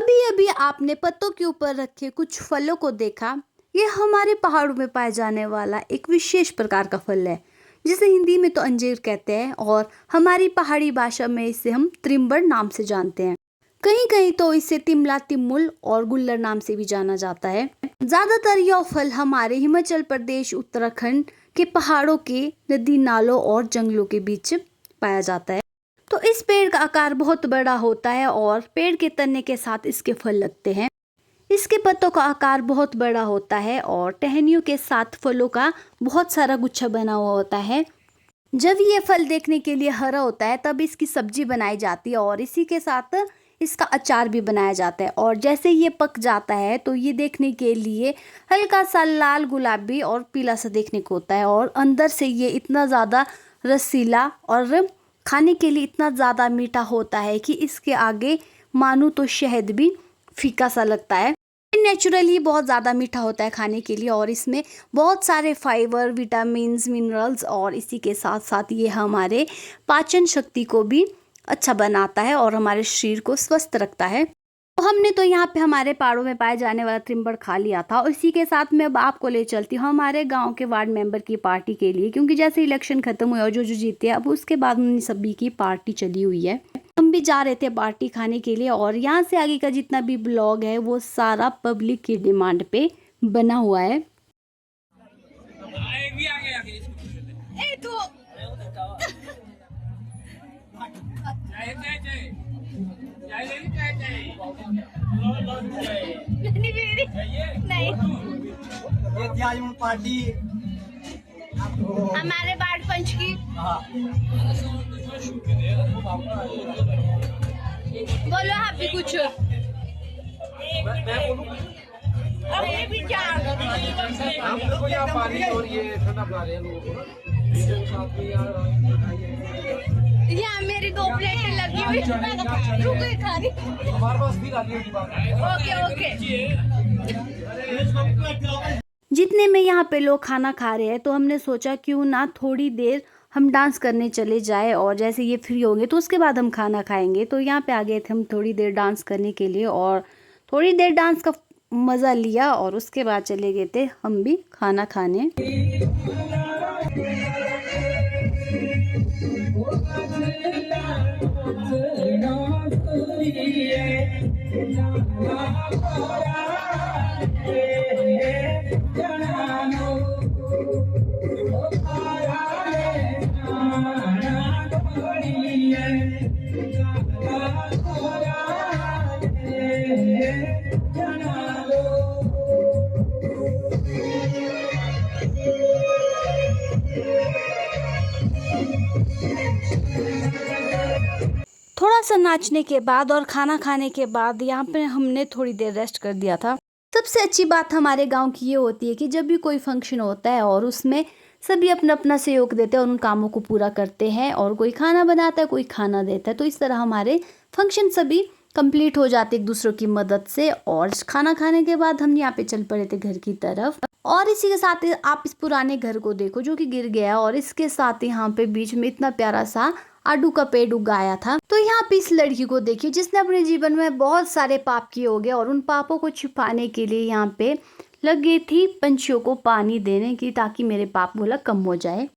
अभी अभी आपने पत्तों के ऊपर रखे कुछ फलों को देखा। ये हमारे पहाड़ों में पाए जाने वाला एक विशेष प्रकार का फल है, जिसे हिंदी में तो अंजीर कहते हैं और हमारी पहाड़ी भाषा में इसे हम त्रिम्बड़ नाम से जानते हैं। कहीं कहीं तो इसे तिमला, तिमुल और गुल्लर नाम से भी जाना जाता है। ज्यादातर यह फल हमारे हिमाचल प्रदेश, उत्तराखंड के पहाड़ों के नदी नालों और जंगलों के बीच पाया जाता है। तो इस पेड़ का आकार बहुत बड़ा होता है और पेड़ के तने के साथ इसके फल लगते हैं। इसके पत्तों का आकार बहुत बड़ा होता है और टहनियों के साथ फलों का बहुत सारा गुच्छा बना हुआ होता है। जब ये फल देखने के लिए हरा होता है तब इसकी सब्जी बनाई जाती है और इसी के साथ इसका अचार भी बनाया जाता है। और जैसे ये पक जाता है तो ये देखने के लिए हल्का सा लाल, गुलाबी और पीला सा देखने को होता है और अंदर से ये इतना ज़्यादा रसीला और खाने के लिए इतना ज़्यादा मीठा होता है कि इसके आगे मानूं तो शहद भी फीका सा लगता है। नेचुरली बहुत ज़्यादा मीठा होता है खाने के लिए और इसमें बहुत सारे फाइबर, विटामिन्स, मिनरल्स और इसी के साथ साथ ये हमारे पाचन शक्ति को भी अच्छा बनाता है और हमारे शरीर को स्वस्थ रखता है। तो हमने तो यहाँ पे हमारे पहाड़ों में पाए जाने वाला त्रिम्बड़ खा लिया था और इसी के साथ मैं अब आपको ले चलती हूँ हमारे गांव के वार्ड मेंबर की पार्टी के लिए, क्योंकि जैसे इलेक्शन खत्म हुआ और जो जो जीते अब उसके बाद उन सभी की पार्टी चली हुई है। हम भी जा रहे थे पार्टी खाने के लिए और यहाँ से आगे का जितना भी ब्लॉग है वो सारा पब्लिक की डिमांड पे बना हुआ है। पार्टी हमारे बाढ़ पंच की बोलो आप भी कुछ। अपने भी हम लोग को यहाँ पानी और ये ठंडा पिला रहे हैं लोगों को। यहाँ मेरी 2 प्लेटें लगी हुई रुको खा रही। हमारे पास भी गाड़ी ओके ओके। जितने में यहाँ पे लोग खाना खा रहे हैं तो हमने सोचा क्यों ना थोड़ी देर हम डांस करने चले जाए और जैसे ये फ्री होंगे तो उसके बाद हम खाना खाएंगे। तो यहाँ पे आ गए थे हम थोड़ी देर डांस करने के लिए और थोड़ी देर डांस का मज़ा लिया और उसके बाद चले गए थे हम भी खाना खाने। थोड़ा सा नाचने के बाद और खाना खाने के बाद यहाँ पे हमने थोड़ी देर रेस्ट कर दिया था। सबसे अच्छी बात हमारे गांव की ये होती है कि जब भी कोई फंक्शन होता है और उसमें सभी अपना अपना सहयोग देते हैं और उन कामों को पूरा करते हैं और कोई खाना बनाता है, कोई खाना देता है, तो इस तरह हमारे फंक्शन सभी कंप्लीट हो जाते एक दूसरों की मदद से। और खाना खाने के बाद हम यहाँ पे चल पड़े थे घर की तरफ और इसी के साथ आप इस पुराने घर को देखो जो कि गिर गया और इसके साथ यहाँ पे बीच में इतना प्यारा सा आडू का पेड़ उगाया था। तो यहाँ पे इस लड़की को देखिए जिसने अपने जीवन में बहुत सारे पाप किए होंगे और उन पापों को छिपाने के लिए यहाँ पे लगी थी पंछियों को पानी देने की, ताकि मेरे पाप बोला कम हो जाए।